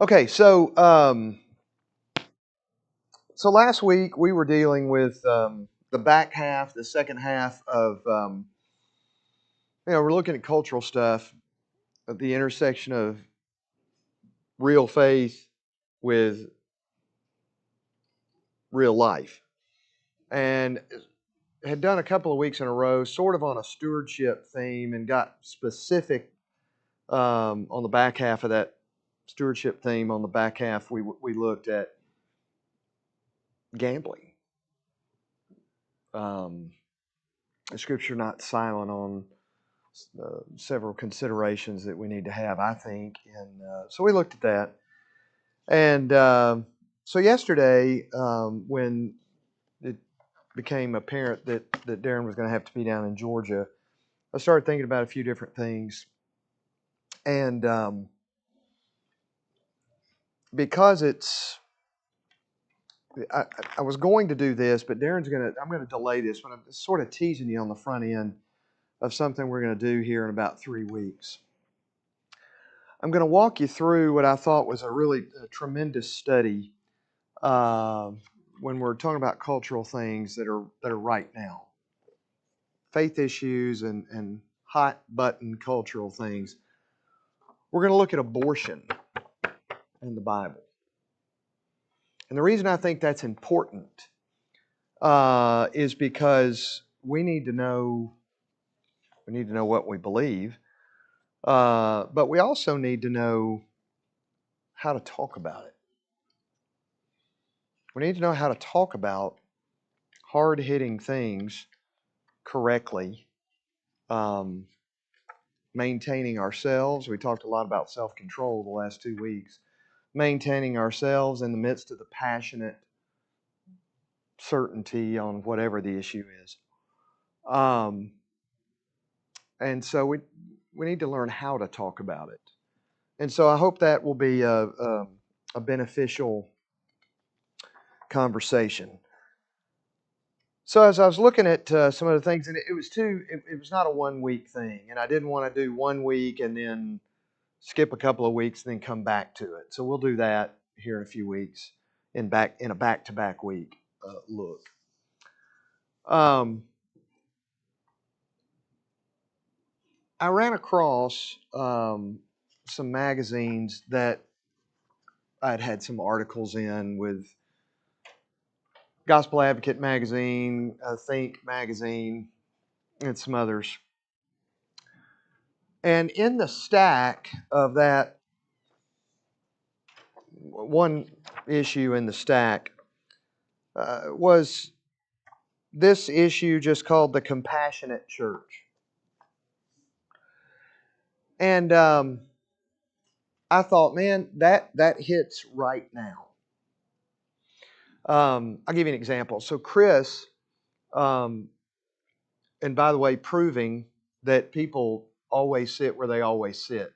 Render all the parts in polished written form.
Okay, so last week we were dealing with the back half, the second half of we're looking at cultural stuff at the intersection of real faith with real life, and had done a couple of weeks in a row, sort of on a stewardship theme, and got specific on the back half of that stewardship theme. On the back half, we looked at gambling. The Scripture not silent on several considerations that we need to have, I think. And so we looked at that. And so yesterday, when it became apparent that Darren was going to have to be down in Georgia, I started thinking about a few different things. And because I was going to do this, but I'm going to delay this, but I'm sort of teasing you on the front end of something we're going to do here in about 3 weeks. I'm going to walk you through what I thought was a tremendous study when we're talking about cultural things that are right now, faith issues and hot button cultural things. We're going to look at abortion in the Bible, and the reason I think that's important is because we need to know what we believe, but we also need to know how to talk about it. We need to know how to talk about hard-hitting things correctly, maintaining ourselves. We talked a lot about self-control the last 2 weeks. Maintaining ourselves in the midst of the passionate certainty on whatever the issue is. And so we need to learn how to talk about it. And so I hope that will be a beneficial conversation. So as I was looking at some of the things, and it was not a 1 week thing, and I didn't want to do 1 week and then skip a couple of weeks and then come back to it. So we'll do that here in a few weeks in a back-to-back week look. I ran across some magazines that I'd had some articles in with Gospel Advocate magazine, Think magazine, and some others. And in the stack of that one issue in the stack was this issue just called The Compassionate Church. And I thought, man, that hits right now. I'll give you an example. So Chris, and by the way, proving that people always sit where they always sit.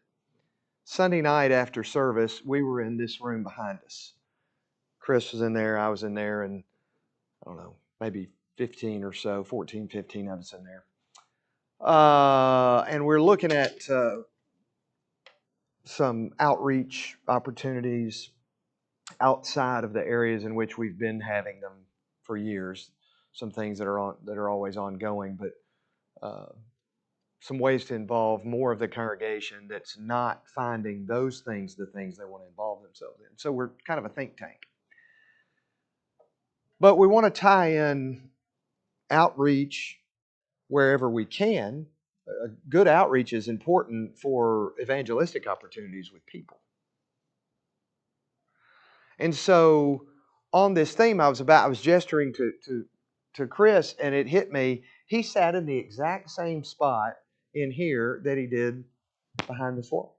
Sunday night after service, we were in this room behind us. Chris was in there, I was in there, and I don't know, maybe 15 or so, 14, 15 of us in there. And we're looking at some outreach opportunities outside of the areas in which we've been having them for years. Some things that are always ongoing, but some ways to involve more of the congregation that's not finding those things the things they want to involve themselves in. So we're kind of a think tank. But we want to tie in outreach wherever we can. Good outreach is important for evangelistic opportunities with people. And so on this theme I was gesturing to Chris, and it hit me. He sat in the exact same spot in here that he did behind this wall.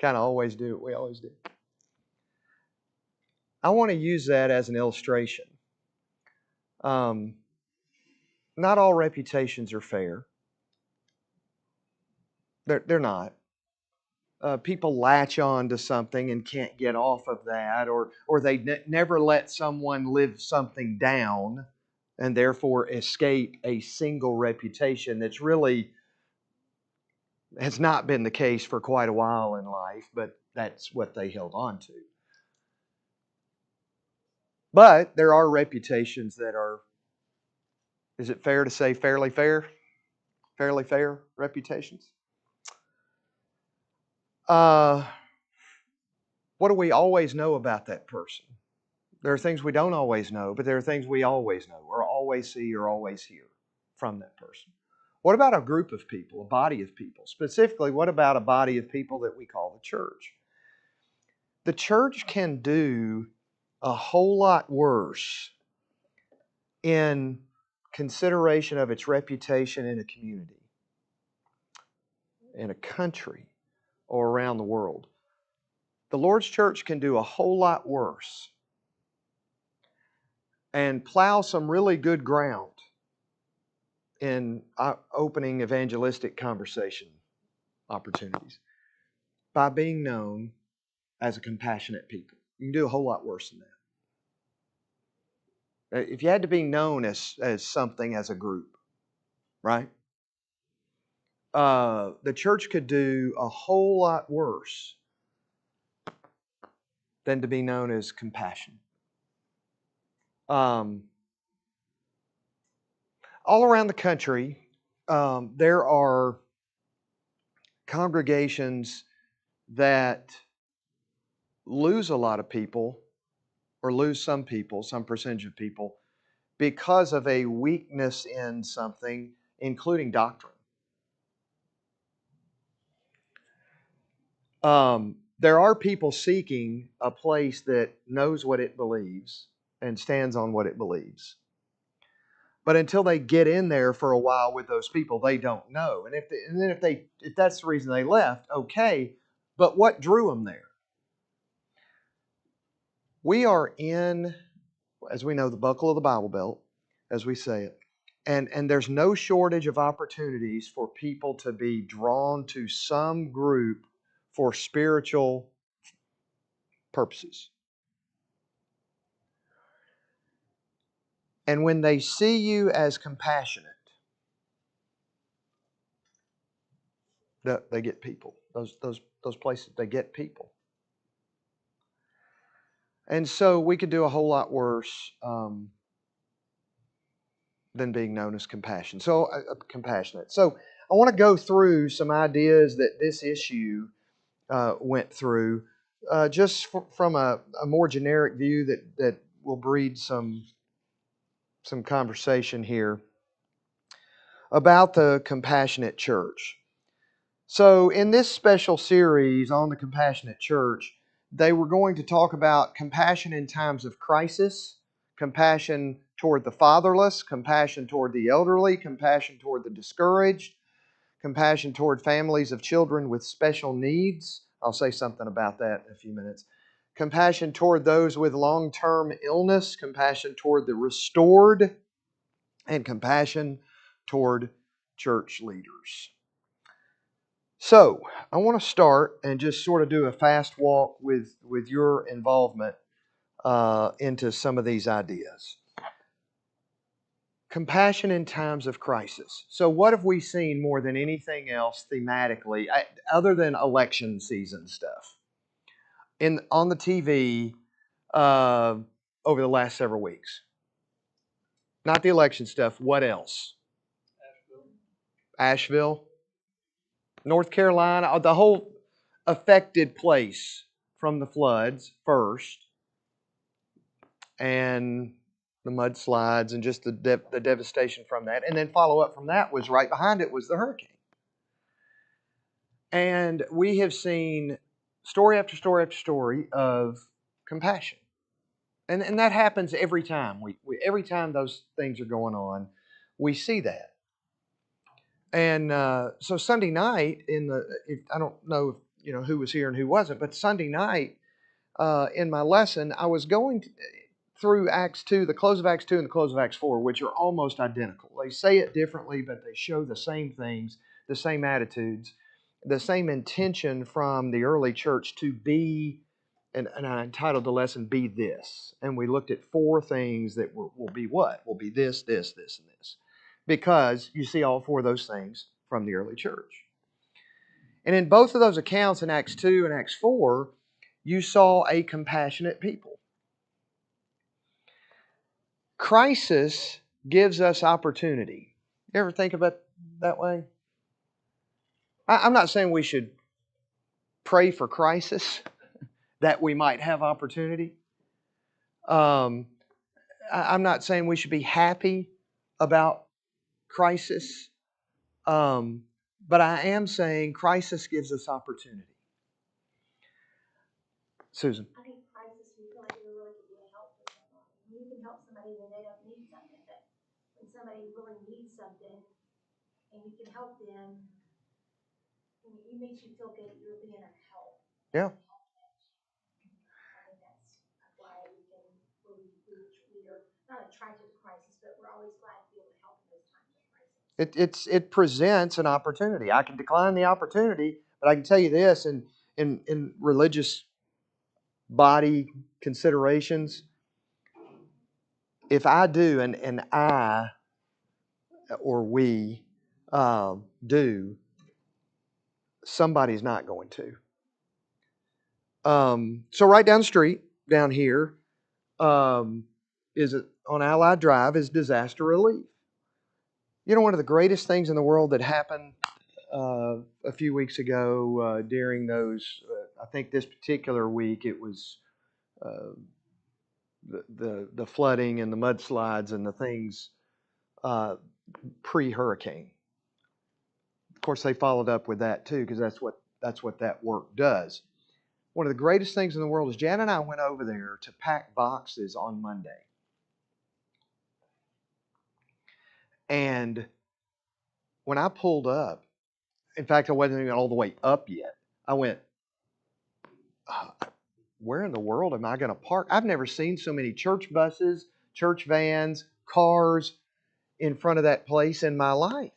Kind of always do what we always do. I want to use that as an illustration. Not all reputations are fair. They're not. People latch on to something and can't get off of that, or they never let someone live something down and therefore escape a single reputation that's really Has not been the case for quite a while in life, but that's what they held on to. But there are reputations that are, is it fair to say fairly fair? Fairly fair reputations? What do we always know about that person? There are things we don't always know, but there are things we always know, or always see, or always hear from that person. What about a group of people, a body of people? Specifically, what about a body of people that we call the church? The church can do a whole lot worse in consideration of its reputation in a community, in a country, or around the world. The Lord's church can do a whole lot worse and plow some really good ground in opening evangelistic conversation opportunities by being known as a compassionate people. You can do a whole lot worse than that. If you had to be known as something as a group, right? The church could do a whole lot worse than to be known as compassion. All around the country, there are congregations that lose a lot of people, or lose some people, some percentage of people, because of a weakness in something, including doctrine. There are people seeking a place that knows what it believes and stands on what it believes. But until they get in there for a while with those people, they don't know. If that's the reason they left, okay. But what drew them there? We are in, as we know, the buckle of the Bible Belt, as we say it. And there's no shortage of opportunities for people to be drawn to some group for spiritual purposes. And when they see you as compassionate, they get people. Those places, they get people. And so we could do a whole lot worse than being known as compassion. Compassionate. So I want to go through some ideas that this issue went through, just from a more generic view that will breed some conversation here about the compassionate church. So in this special series on the compassionate church, they were going to talk about compassion in times of crisis, compassion toward the fatherless, compassion toward the elderly, compassion toward the discouraged, compassion toward families of children with special needs. I'll say something about that in a few minutes. Compassion toward those with long-term illness, compassion toward the restored, and compassion toward church leaders. So, I want to start and just sort of do a fast walk with your involvement into some of these ideas. Compassion in times of crisis. So what have we seen more than anything else thematically, other than election season stuff, on the TV over the last several weeks? Not the election stuff. What else? Asheville, North Carolina, the whole affected place from the floods first, and the mudslides and just the devastation from that. And then follow up from that was right behind it was the hurricane. And we have seen story after story after story of compassion. And that happens every time. Every time those things are going on, we see that. And so Sunday night, I don't know who was here and who wasn't, but Sunday night in my lesson, I was going through Acts 2, the close of Acts 2 and the close of Acts 4, which are almost identical. They say it differently, but they show the same things, the same attitudes, the same intention from the early church to be, and I entitled the lesson, Be This. And we looked at 4 things that will be what? Will be this, this, this, and this. Because you see all 4 of those things from the early church. And in both of those accounts, in Acts 2 and Acts 4, you saw a compassionate people. Crisis gives us opportunity. You ever think about it that way? I'm not saying we should pray for crisis, that we might have opportunity. I'm not saying we should be happy about crisis. But I am saying crisis gives us opportunity. Susan. I think crisis, we feel like we really can be a help for somebody. You can help somebody when they don't need something, but when somebody really needs something and you can help them, it makes you feel good that you're being of help. Yeah. I think that's why we are not attracted to crisis, but we're always glad to be able to help in those times of crisis. It presents an opportunity. I can decline the opportunity, but I can tell you this in religious body considerations, if I do and I or we do, somebody's not going to. So right down the street, down here, is on Allied Drive is disaster relief. You know, one of the greatest things in the world that happened a few weeks ago during those, I think this particular week, it was the flooding and the mudslides and the things pre-hurricane. Of course, they followed up with that too, because that's what that work does. One of the greatest things in the world is Jan and I went over there to pack boxes on Monday. And when I pulled up, in fact, I wasn't even all the way up yet. I went, where in the world am I going to park? I've never seen so many church buses, church vans, cars in front of that place in my life.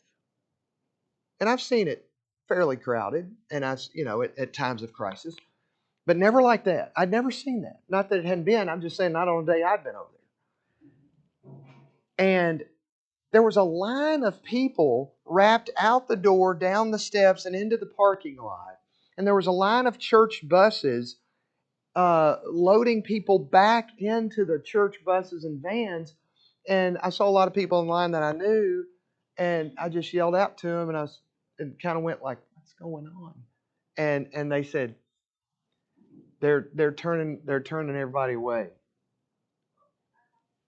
And I've seen it fairly crowded, and at times of crisis, but never like that. I'd never seen that. Not that it hadn't been. I'm just saying, not on a day I'd been over there. And there was a line of people wrapped out the door, down the steps, and into the parking lot. And there was a line of church buses loading people back into the church buses and vans. And I saw a lot of people in line that I knew, and I just yelled out to them, and kind of went like, "What's going on?" And they said they're turning everybody away,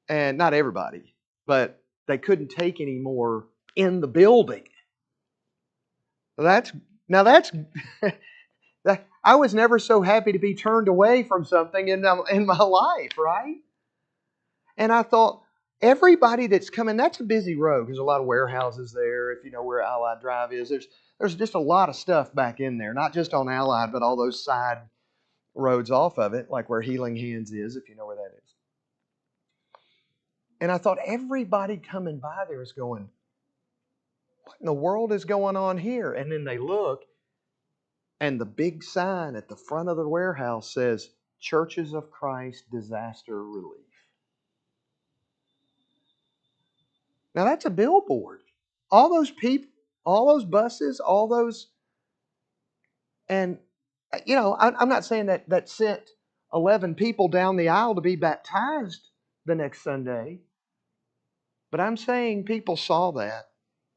and not everybody, but they couldn't take any more in the building. That's now that's I was never so happy to be turned away from something in my life, right? And I thought, everybody that's coming, that's a busy road. There's a lot of warehouses there. If you know where Allied Drive is, there's just a lot of stuff back in there, not just on Allied, but all those side roads off of it, like where Healing Hands is, if you know where that is. And I thought, everybody coming by there is going, what in the world is going on here? And then they look, and the big sign at the front of the warehouse says, Churches of Christ Disaster Relief. Now that's a billboard. All those people, all those buses, all those, and I'm not saying that sent 11 people down the aisle to be baptized the next Sunday, but I'm saying people saw that.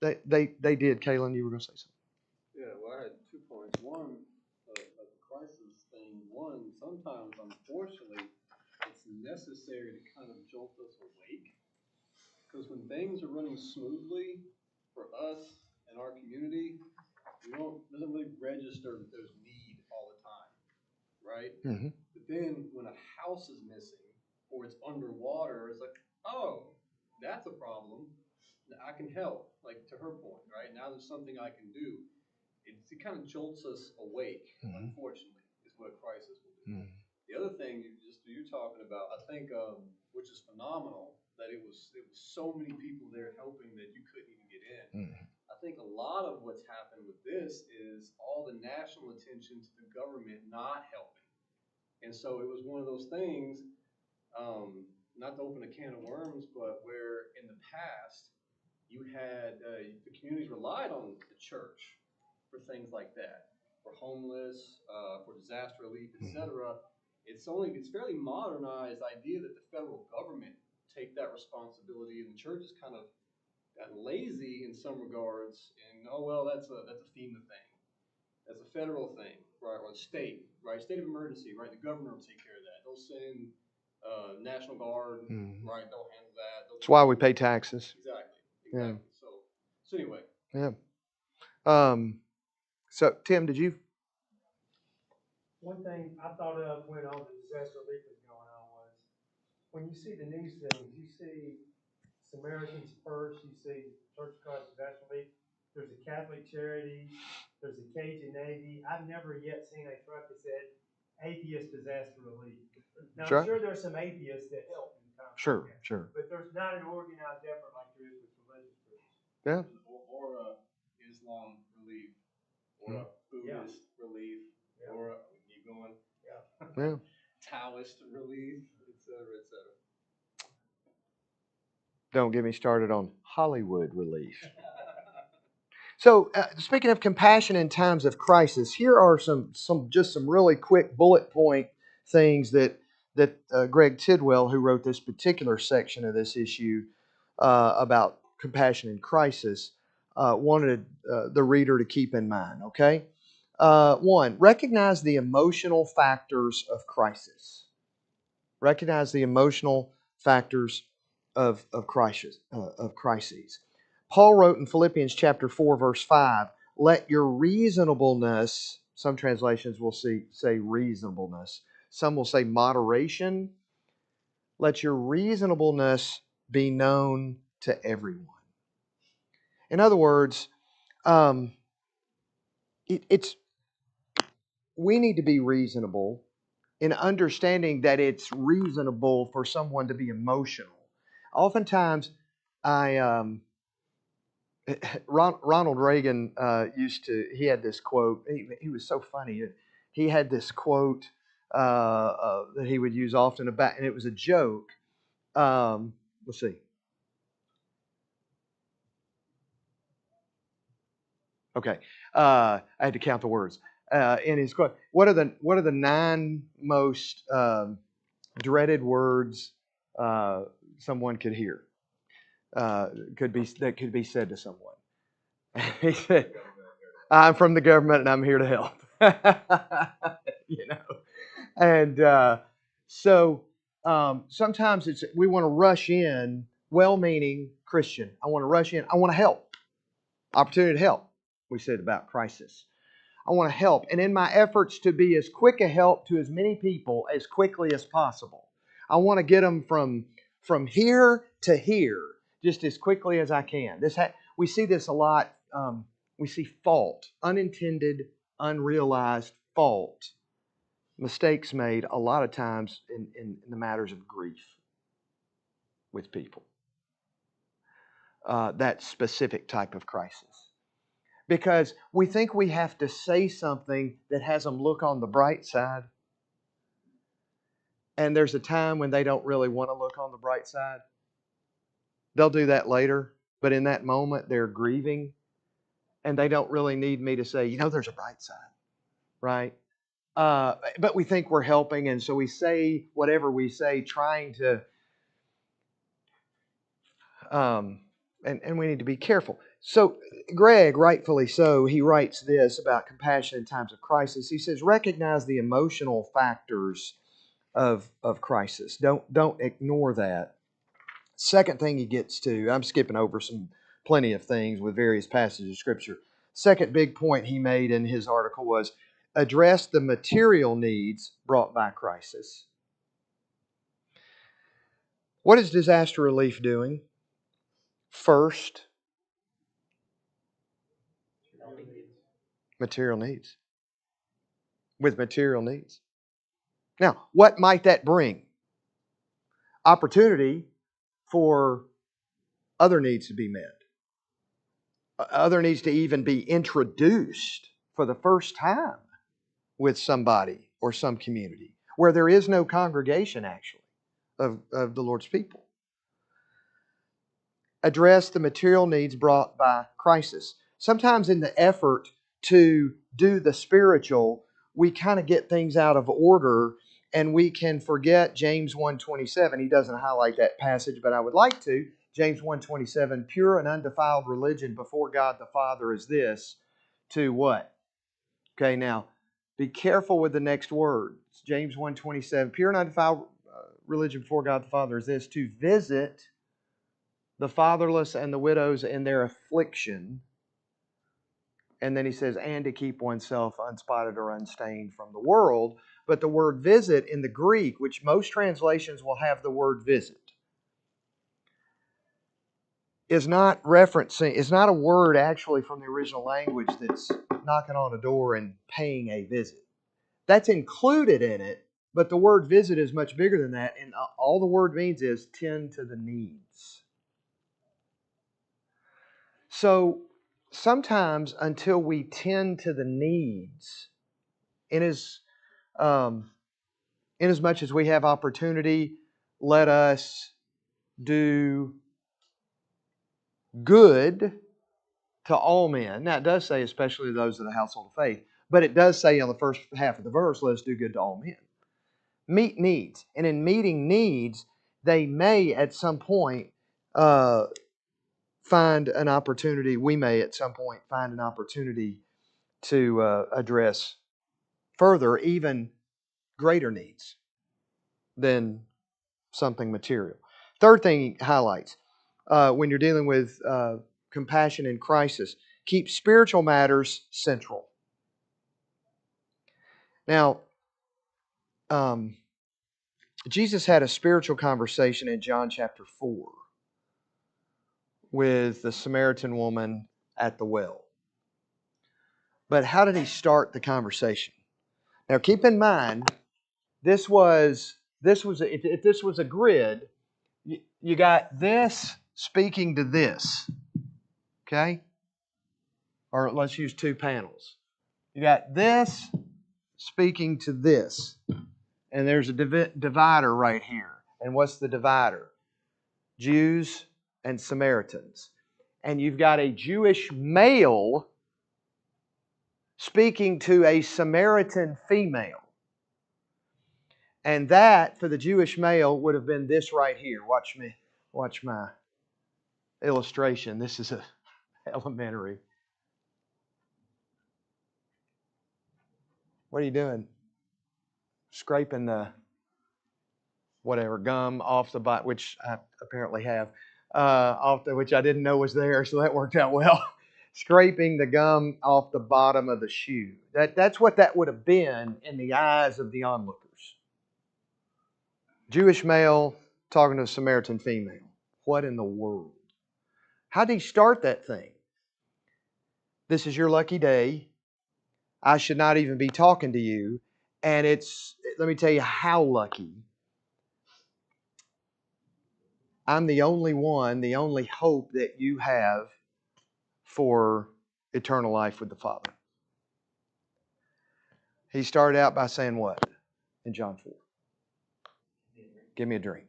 They did. Kaylin, you were going to say something. Yeah, well, I had 2 points. One, of the crisis thing. One, sometimes, unfortunately, it's necessary to kind of jolt us awake. Because when things are running smoothly for us and our community, doesn't really register that there's need all the time, right? Mm-hmm. But then when a house is missing or it's underwater, it's like, oh, that's a problem. I can help. Like to her point, right? Now there's something I can do. It kind of jolts us awake, unfortunately, is what a crisis will do. Mm-hmm. The other thing you're talking about, I think, which is phenomenal, that it was so many people there helping that you couldn't even get in. Mm-hmm. I think a lot of what's happened with this is all the national attention to the government not helping. And so it was one of those things, not to open a can of worms, but where in the past you had the communities relied on the church for things like that. for homeless, for disaster relief, etc. It's fairly modernized idea that the federal government take that responsibility, and the church has kind of gotten lazy in some regards. And oh well, that's a FEMA thing, that's a federal thing, right? Or the state, right? State of emergency, right? The governor will take care of that. They'll send National Guard, right? They'll handle that. That's why we pay taxes. Exactly. Yeah. So anyway. Yeah. So Tim, did you? One thing I thought of when all the disaster relief was going on was when you see the news things, you see Samaritans First, you see Church of Christ Disaster Relief, there's a Catholic Charities, there's a Cajun Navy. I've never yet seen a truck that said Atheist Disaster Relief. Now, Sure. I'm sure there's some atheists that help in times Sure, like that, sure. but there's not an organized effort like there is with religious groups. Yeah. Or Islam relief, or Buddhist relief, or we keep going. Yeah. Taoist relief, etc., etc. Don't get me started on Hollywood relief. So, speaking of compassion in times of crisis, here are some really quick bullet point things that Greg Tidwell, who wrote this particular section of this issue about compassion in crisis, wanted the reader to keep in mind. Okay, one, recognize the emotional factors of crisis. Recognize the emotional factors of crisis. Paul wrote in Philippians chapter 4, verse 5, let your reasonableness, some translations will say reasonableness, some will say moderation, let your reasonableness be known to everyone. In other words, we need to be reasonable in understanding that it's reasonable for someone to be emotional. Oftentimes, Ronald Reagan he had this quote. He was so funny. He had this quote that he would use often about, and it was a joke. Let's see. Okay, I had to count the words in his quote. What are the 9 most dreaded words someone could hear? Could be said to someone. He said, "I'm from the government and I'm here to help." And so sometimes we want to rush in, well-meaning Christian. I want to rush in. I want to help. Opportunity to help. We said about crisis. I want to help, and in my efforts to be as quick a help to as many people as quickly as possible, I want to get them from here to here just as quickly as I can. We see this a lot. We see fault, unintended, unrealized fault, mistakes made a lot of times in the matters of grief with people. That specific type of crisis. Because we think we have to say something that has them look on the bright side. And there's a time when they don't really want to look on the bright side. They'll do that later, but in that moment they're grieving and they don't really need me to say, there's a bright side, right? But we think we're helping, and so we say whatever we say, trying to, and we need to be careful. So Greg, rightfully so, he writes this about compassion in times of crisis. He says, recognize the emotional factors of crisis. Don't ignore that. Second thing he gets to, I'm skipping over plenty of things with various passages of Scripture. Second big point he made in his article was address the material needs brought by crisis. What is disaster relief doing? First, material needs. With material needs. Now, what might that bring? Opportunity for other needs to be met. Other needs to even be introduced for the first time with somebody or some community where there is no congregation actually of the Lord's people. Address the material needs brought by crisis. Sometimes in the effort to do the spiritual, we kind of get things out of order, and we can forget James 1:27. He doesn't highlight that passage, but I would like to. James 1:27, pure and undefiled religion before God the Father is this, to what? Okay, now, be careful with the next word. James 1:27, pure and undefiled religion before God the Father is this, to visit the fatherless and the widows in their affliction. And then he says, and to keep oneself unspotted or unstained from the world. But the word visit in the Greek, which most translations will have the word visit, is not a word actually from the original language that's knocking on a door and paying a visit. That's included in it, but the word visit is much bigger than that, and all the word means is tend to the needs. So sometimes until we tend to the needs, inasmuch as we have opportunity, let us do good to all men. Now, it does say especially those of the household of faith, but it does say on the first half of the verse, let us do good to all men. Meet needs. And in meeting needs, they may at some point find an opportunity, we may at some point find an opportunity to address further, even greater needs than something material. Third thing he highlights, when you're dealing with compassion in crisis, keep spiritual matters central. Now, Jesus had a spiritual conversation in John chapter 4 with the Samaritan woman at the well. But how did he start the conversation? Now, keep in mind, if this was a grid, you got this speaking to this, okay? Or let's use two panels. You got this speaking to this, and there's a divider right here. And what's the divider? Jews and Samaritans. And you've got a Jewish male speaking to a Samaritan female. And that, for the Jewish male, would have been this right here. Watch my illustration. This is elementary. What are you doing? Scraping the whatever gum off the bottom, which I apparently have, which I didn't know was there, so that worked out well. Scraping the gum off the bottom of the shoe. That's what that would have been in the eyes of the onlookers. Jewish male talking to a Samaritan female. What in the world? How did he start that thing? This is your lucky day. I should not even be talking to you. And let me tell you how lucky. I'm the only one, the only hope that you have for eternal life with the Father. He started out by saying what in John 4? Give me a drink.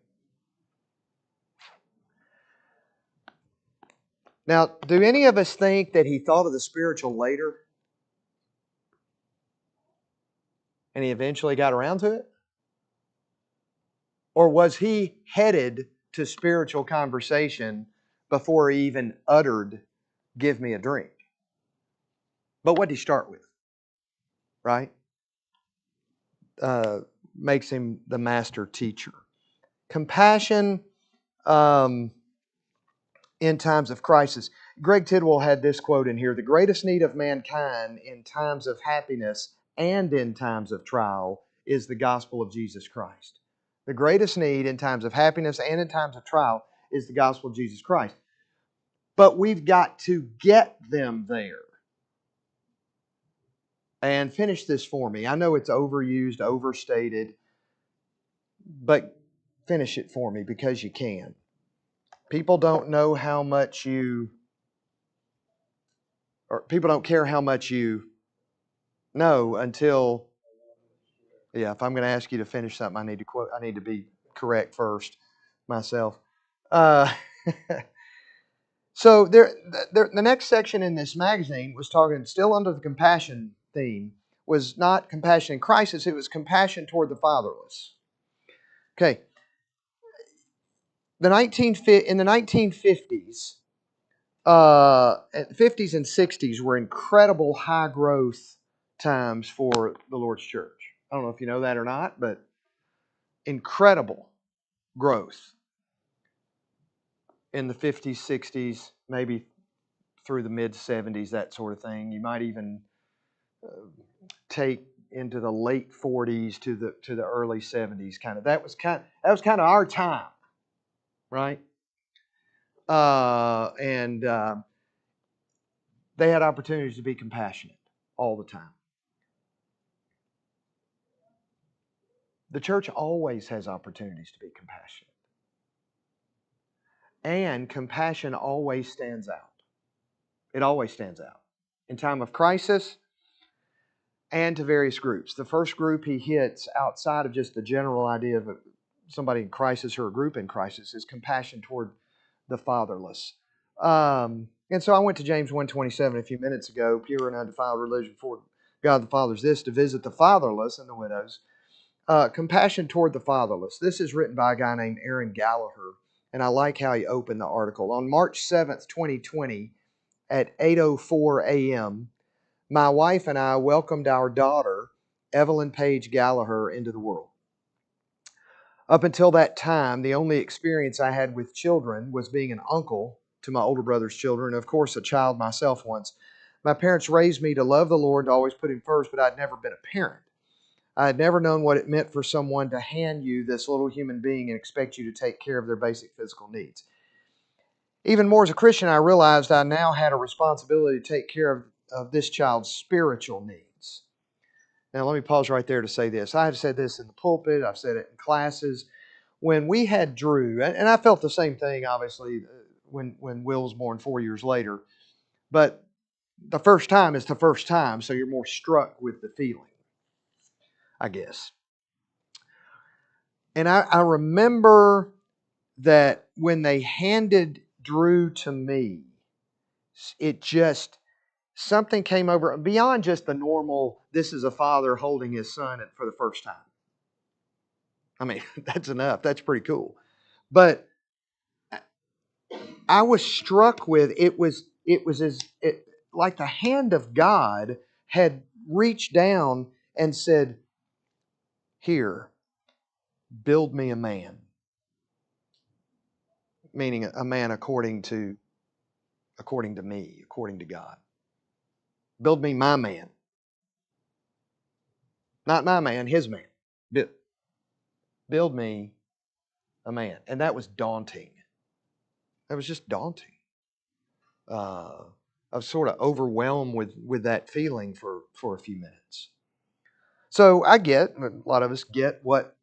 Now, do any of us think that he thought of the spiritual later? And he eventually got around to it? Or was he headed to spiritual conversation before he even uttered, give me a drink? But what did he start with? Right? Makes him the master teacher. Compassion in times of crisis. Greg Tidwell had this quote in here: the greatest need of mankind in times of happiness and in times of trial is the gospel of Jesus Christ. The greatest need in times of happiness and in times of trial is the gospel of Jesus Christ. But we've got to get them there. And finish this for me. I know it's overused, overstated, but finish it for me because you can. People don't know how much people don't care how much you know until, if I'm going to ask you to finish something, I need to be correct first myself. So the next section in this magazine was talking, still under the compassion theme, was not compassion in crisis, it was compassion toward the fatherless. Okay, in the 1950s, 50s and 60s were incredible high growth times for the Lord's church. I don't know if you know that or not, but incredible growth in the 50s, 60s, maybe through the mid 70s, that sort of thing. You might even take into the late 40s to the early 70s. That was kind of our time, right? And they had opportunities to be compassionate all the time. The church always has opportunities to be compassionate. And compassion always stands out. It always stands out. In time of crisis and to various groups. The first group he hits, outside of just the general idea of somebody in crisis or a group in crisis, is compassion toward the fatherless. And so I went to James 1:27 a few minutes ago. Pure and undefiled religion before God the Father is this, to visit the fatherless and the widows. Compassion toward the fatherless. This is written by a guy named Aaron Gallagher, and I like how he opened the article. On March 7th, 2020, at 8:04 a.m., my wife and I welcomed our daughter, Evelyn Page Gallagher, into the world. Up until that time, the only experience I had with children was being an uncle to my older brother's children, and of course a child myself once. My parents raised me to love the Lord, to always put Him first, but I'd never been a parent. I had never known what it meant for someone to hand you this little human being and expect you to take care of their basic physical needs. Even more as a Christian, I realized I now had a responsibility to take care of this child's spiritual needs. Now, let me pause right there to say this. I have said this in the pulpit, I've said it in classes. When we had Drew, and I felt the same thing, obviously, when Will was born 4 years later, but the first time is the first time, so you're more struck with the feeling, I guess. And I remember that when they handed Drew to me, it just, something came over, beyond just the normal, this is a father holding his son for the first time. I mean, that's enough. That's pretty cool. But I was struck with, like the hand of God had reached down and said, here, build me a man. Meaning a man according to me, according to God. Build me my man. Not my man, his man. Build me a man. And that was daunting. That was just daunting. I was sort of overwhelmed with that feeling for a few minutes. So a lot of us get what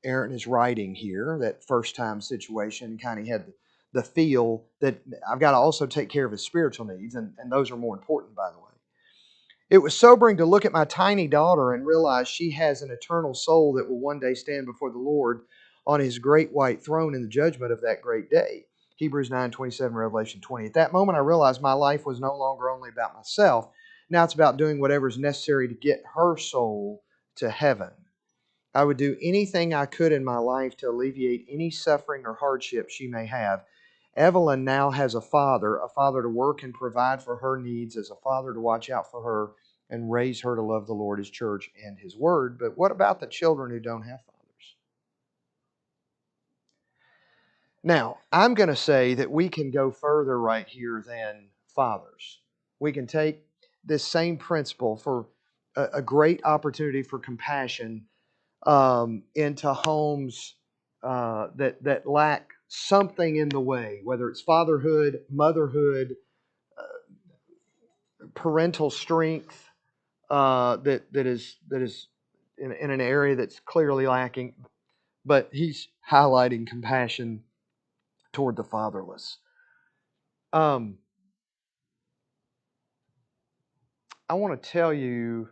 Aaron is writing here, that first time situation, kind of had the feel that I've got to also take care of his spiritual needs, and those are more important, by the way. It was sobering to look at my tiny daughter and realize she has an eternal soul that will one day stand before the Lord on His great white throne in the judgment of that great day. Hebrews 9:27, Revelation 20. At that moment, I realized my life was no longer only about myself. Now it's about doing whatever is necessary to get her soul to heaven. I would do anything I could in my life to alleviate any suffering or hardship she may have. Evelyn now has a father to work and provide for her needs, as a father to watch out for her and raise her to love the Lord, His church, and His word. But what about the children who don't have fathers? Now, I'm going to say that we can go further right here than fathers. We can take this same principle for a great opportunity for compassion into homes that lack something in the way, whether it's fatherhood, motherhood, parental strength that is in an area that's clearly lacking. But he's highlighting compassion toward the fatherless. I want to tell you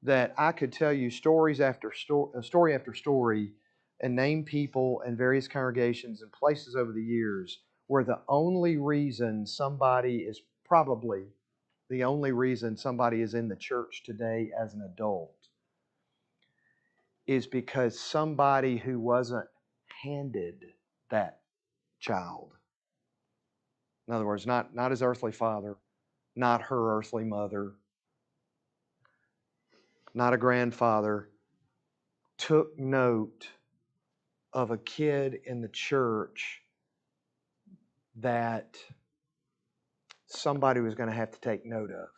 that I could tell you story after story, and name people and various congregations and places over the years where the only reason somebody is probably the only reason somebody is in the church today as an adult is because somebody who wasn't handed that child. In other words, not his earthly father, not her earthly mother, not a grandfather, took note of a kid in the church that somebody was going to have to take note of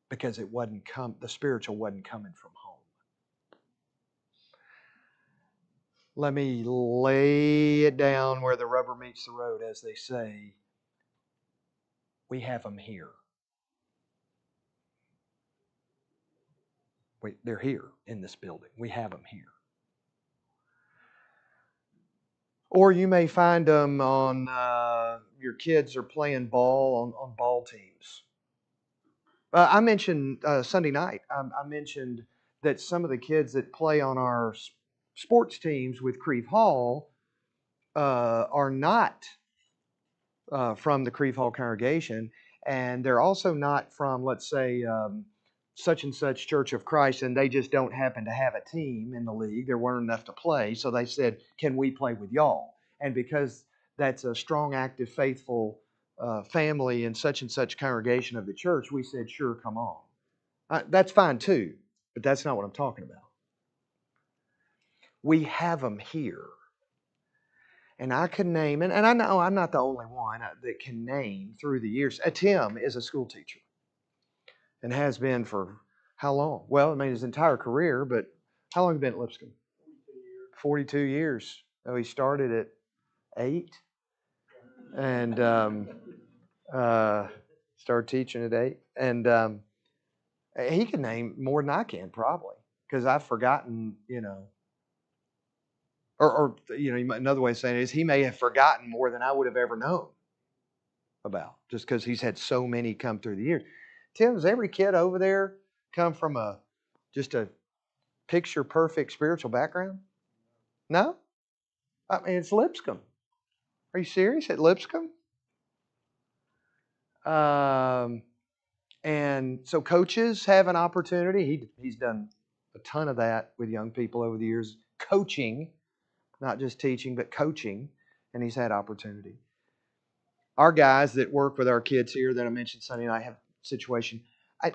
because the spiritual wasn't coming from home. Let me lay it down where the rubber meets the road, as they say. We have them here. They're here in this building. We have them here. Or you may find them on your kids are playing ball on ball teams. I mentioned Sunday night. I mentioned that some of the kids that play on our sports teams with Creve Hall are not from the Creve Hall congregation, and they're also not from, let's say, such and such Church of Christ, and they just don't happen to have a team in the league. There weren't enough to play, so they said, "Can we play with y'all?" And because that's a strong, active, faithful family in such and such congregation of the church, we said, "Sure, come on." That's fine too, but that's not what I'm talking about. We have them here. And I can name, and I know I'm not the only one that can name through the years. Tim is a school teacher and has been for how long? Well, I mean, his entire career, but how long have you been at Lipscomb? 42 years. Oh, he started at 8 and started teaching at 8. And he can name more than I can probably because I've forgotten, or another way of saying it is he may have forgotten more than I would have ever known about, just because he's had so many come through the years. Tim, does every kid over there come from just a picture perfect spiritual background? No? I mean, it's Lipscomb. Are you serious? At Lipscomb? And so coaches have an opportunity. He's done a ton of that with young people over the years, coaching, not just teaching, but coaching, and he's had opportunity. Our guys that work with our kids here that I mentioned Sunday night have a situation.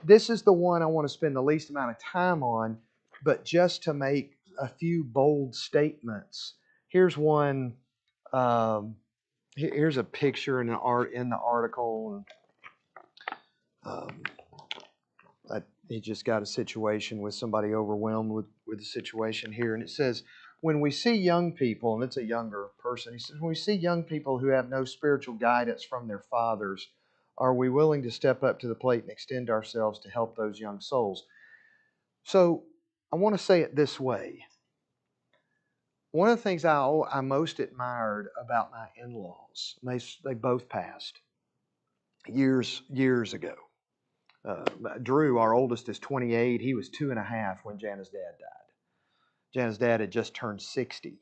This is the one I want to spend the least amount of time on, but just to make a few bold statements. Here's one. Here's a picture in the article. He just got a situation with somebody overwhelmed with the situation here, and it says, when we see young people, and it's a younger person, he says, when we see young people who have no spiritual guidance from their fathers, are we willing to step up to the plate and extend ourselves to help those young souls? So I want to say it this way. One of the things I most admired about my in-laws, they both passed years ago. Drew, our oldest, is 28. He was 2.5 when Jana's dad died. Jana's dad had just turned 60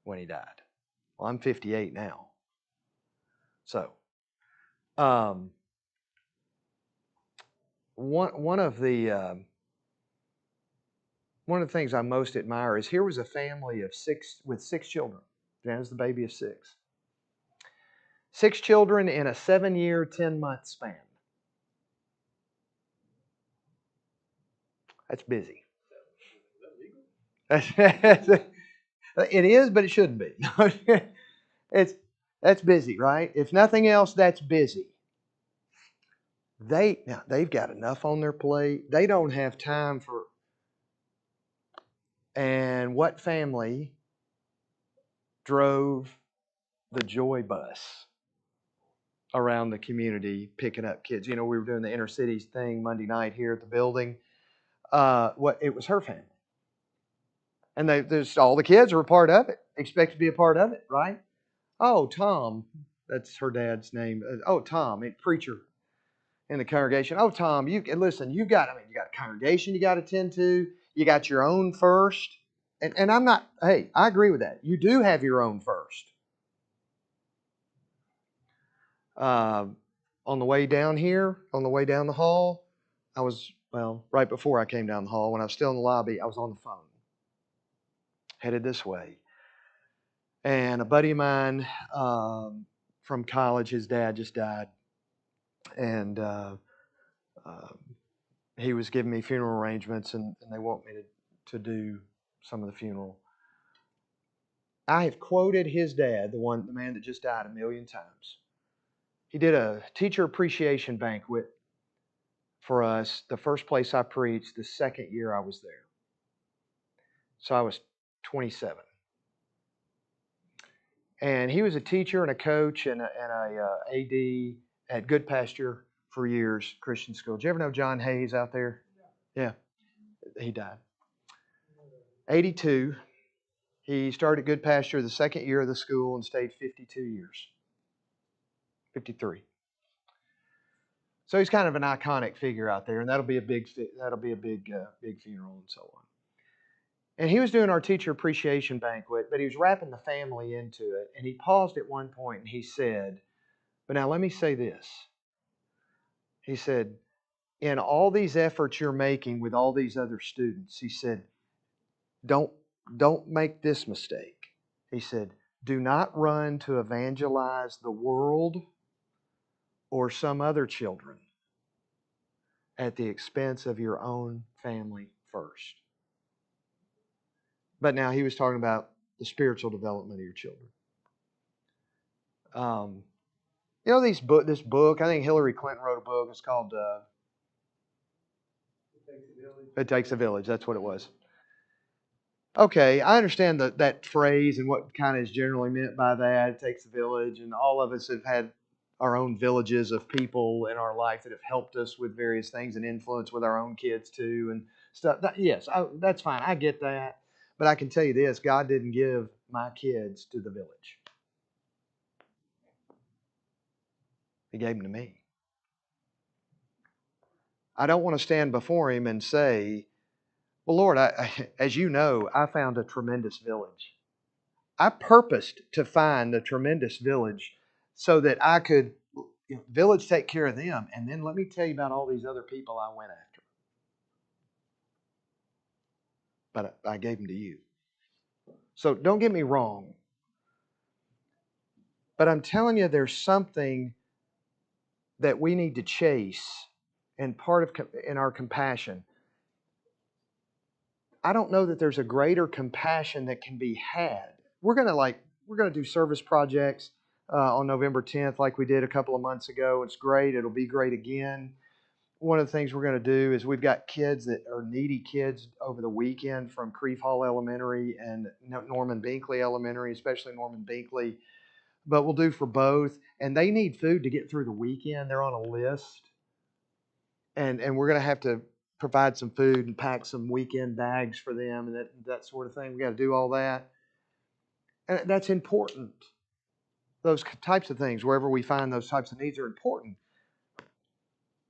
when he died. Well, I'm 58 now. So, one of the things I most admire is here was a family of 6 with 6 children. Jana's the baby of 6. 6 children in a 7-year, 10-month span. That's busy. It is, but it shouldn't be. That's busy, right? If nothing else, that's busy. They've got enough on their plate. They don't have time for. And what family drove the joy bus around the community picking up kids? We were doing the inner cities thing Monday night here at the building. It was her family. And there's all the kids were a part of it, expected to be a part of it, right? Oh, Tom, that's her dad's name. Oh, Tom, a preacher in the congregation. Oh, Tom, you got a congregation you got to tend to. You got your own first. And I agree with that. You do have your own first. Uh, on the way down here, on the way down the hall, right before I came down the hall, when I was still in the lobby, I was on the phone, headed this way. And a buddy of mine from college, his dad just died. And um, he was giving me funeral arrangements, and they want me to do some of the funeral. I have quoted hthe man that just died, 1,000,000 times. He did a teacher appreciation banquet for us, the first place I preached, the second year I was there. So I was 27. And he was a teacher and a coach and a AD at Good Pasture for years, Christian school. Did you ever know John Hayes out there? Yeah, he died. 82. He started at Good Pasture the second year of the school and stayed 52 years. 53. So he's kind of an iconic figure out there, and that'll be a big funeral and so on. And he was doing our teacher appreciation banquet, but he was wrapping the family into it. And he paused at one point and he said, "But now let me say this." He said, "In all these efforts you're making with all these other students," he said, don't make this mistake." He said, "Do not run to evangelize the world or some other children at the expense of your own family first." But now he was talking about the spiritual development of your children. This book, I think Hillary Clinton wrote a book. It's called It Takes a Village. That's what it was. Okay, I understand that phrase and what kind of is generally meant by that. It takes a village, and all of us have had our own villages of people in our life that have helped us with various things and influence with our own kids too and stuff. Yes, that's fine. I get that. But I can tell you this, God didn't give my kids to the village. He gave them to me. I don't want to stand before Him and say, "Well, Lord, as you know, I found a tremendous village. I purposed to find a tremendous village so that I could, village take care of them. And then let me tell you about all these other people I went after. But I gave them to you." So don't get me wrong. But I'm telling you, there's something that we need to chase, and in our compassion. I don't know that there's a greater compassion that can be had. We're gonna do service projects on November 10th, like we did a couple of months ago. It's great. It'll be great again. One of the things we're going to do is we've got kids that are needy kids over the weekend from Creve Hall Elementary and Norman Binkley Elementary, especially Norman Binkley. But we'll do for both, and they need food to get through the weekend. They're on a list, and we're going to have to provide some food and pack some weekend bags for them and that sort of thing. We got to do all that, and that's important. Those types of things, wherever we find those types of needs, are important.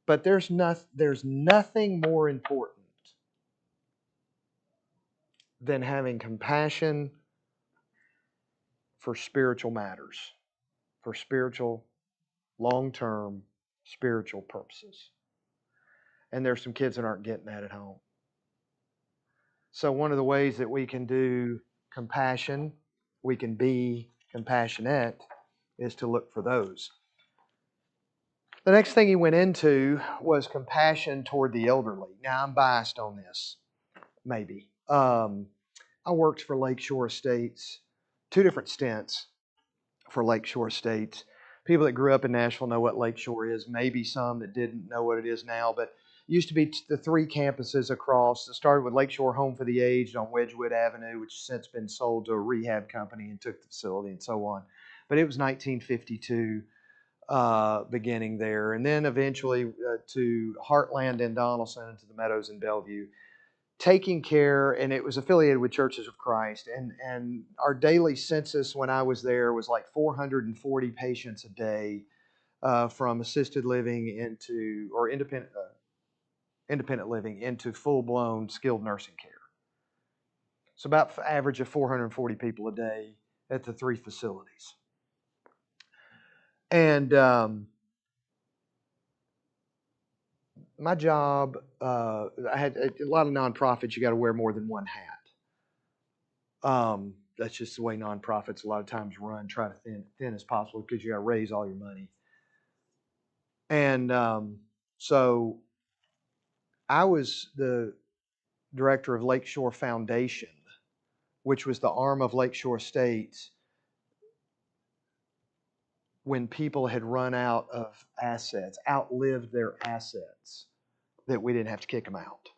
But there's nothing more important than having compassion for spiritual matters, for spiritual, long-term spiritual purposes. And there's some kids that aren't getting that at home. So one of the ways that we can do compassion, we can be compassionate, is to look for those. The next thing he went into was compassion toward the elderly. Now, I'm biased on this, maybe. I worked for Lakeshore Estates, 2 different stints for Lakeshore Estates. People that grew up in Nashville know what Lakeshore is. Maybe some that didn't know what it is now, but it used to be the 3 campuses across. It started with Lakeshore Home for the Aged on Wedgwood Avenue, which has since been sold to a rehab company and took the facility and so on. But it was 1952 beginning there. And then eventually to Heartland in Donaldson and to the Meadows in Bellevue. Taking care, and it was affiliated with Churches of Christ. And our daily census when I was there was like 440 patients a day from assisted living or independent living into full-blown skilled nursing care. So about average of 440 people a day at the 3 facilities. And my job, I had a lot of nonprofits. You got to wear more than one hat. That's just the way nonprofits a lot of times run. Try to thin as possible because you got to raise all your money. And so I was the director of Lakeshore Foundation, which was the arm of Lakeshore Estates when people had run out of assets, outlived their assets, that we didn't have to kick them out.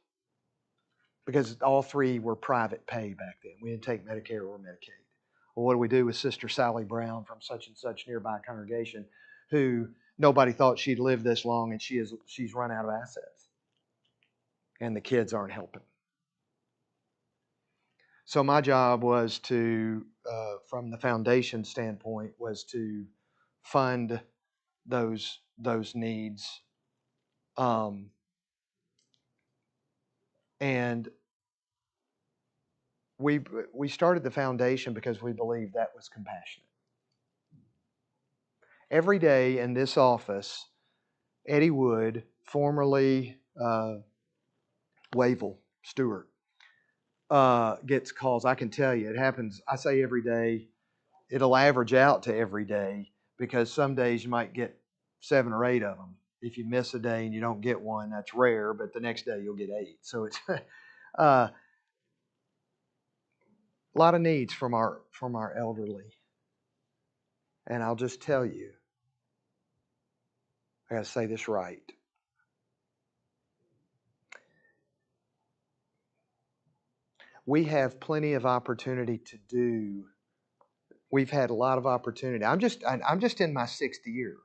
Because all three were private pay back then. We didn't take Medicare or Medicaid. Well, what do we do with Sister Sally Brown from such and such nearby congregation who nobody thought she'd live this long, and she's run out of assets? And the kids aren't helping. So my job was to, from the foundation standpoint, was to fund those needs. And we started the foundation because we believed that was compassionate. Every day in this office, Eddie Wood, formerly Wavell Stewart, gets calls. I can tell you, it happens. I say every day. It'll average out to every day because some days you might get 7 or 8 of them. If you miss a day and you don't get one, that's rare. But the next day you'll get 8. So it's a lot of needs from our elderly. And I'll just tell you, I got to say this right. We have plenty of opportunity to do. We've had a lot of opportunity. I'm just in my 6th year.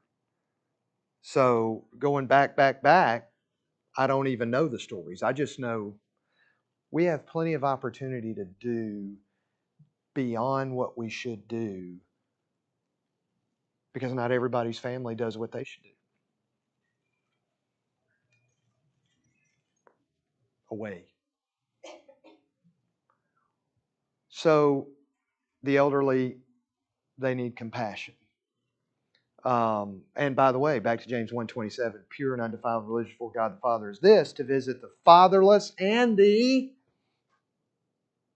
So going back, I don't even know the stories. I just know we have plenty of opportunity to do beyond what we should do because not everybody's family does what they should do. Away. So the elderly, they need compassion. And by the way, back to James 1:27, pure and undefiled religion before God the Father is this, to visit the fatherless and the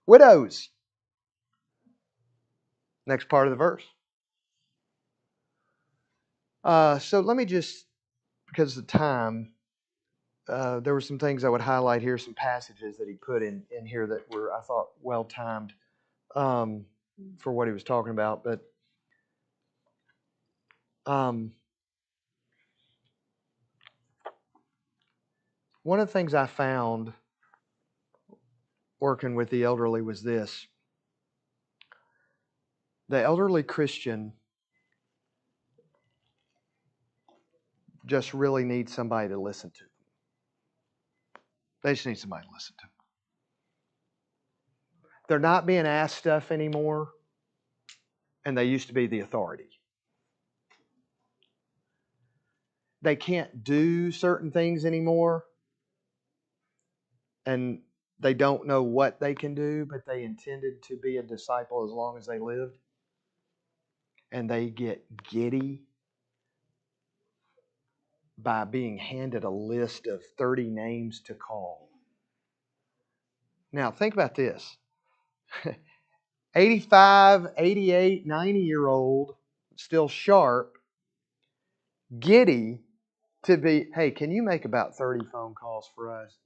widows. Next part of the verse. So let me just, because of the time, there were some things I would highlight here, some passages that he put in here that were, I thought, well timed for what he was talking about. But one of the things I found working with the elderly was this. The elderly Christian just really needs somebody to listen to them. They just need somebody to listen to them. They're not being asked stuff anymore, and they used to be the authority. They can't do certain things anymore, and they don't know what they can do, but they intended to be a disciple as long as they lived. And they get giddy by being handed a list of 30 names to call. Now, think about this. 85, 88, 90-year-old, still sharp, giddy to be, hey, can you make about 30 phone calls for us?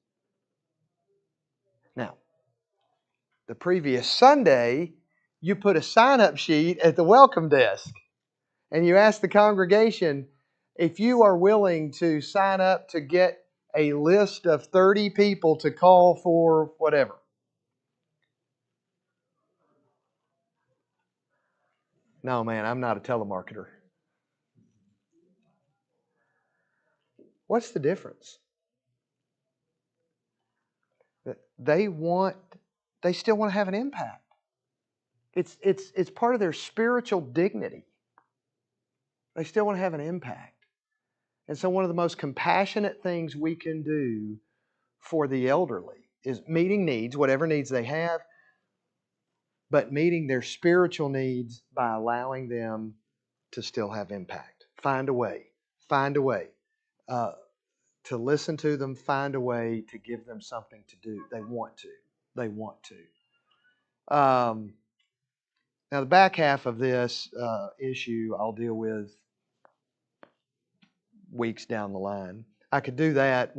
Now, the previous Sunday, you put a sign-up sheet at the welcome desk, and you ask the congregation if you are willing to sign up to get a list of 30 people to call for whatever. No, man, I'm not a telemarketer. What's the difference? They still want to have an impact. It's part of their spiritual dignity. They still want to have an impact. And so one of the most compassionate things we can do for the elderly is meeting needs, whatever needs they have, but meeting their spiritual needs by allowing them to still have impact. find a way. Find a way. To listen to them, find a way to give them something to do. They want to. They want to. Now, the back half of this issue I'll deal with weeks down the line. I could do that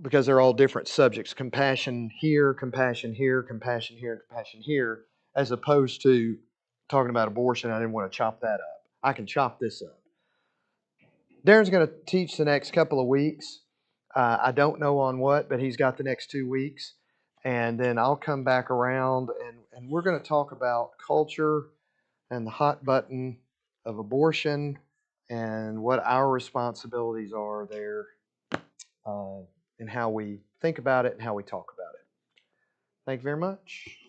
because they're all different subjects. Compassion here, compassion here, compassion here, compassion here, as opposed to talking about abortion. I didn't want to chop that up. I can chop this up. Darren's going to teach the next couple of weeks. I don't know on what, but he's got the next 2 weeks. And then I'll come back around and we're going to talk about culture and the hot button of abortion and what our responsibilities are there, and how we think about it and how we talk about it. Thank you very much.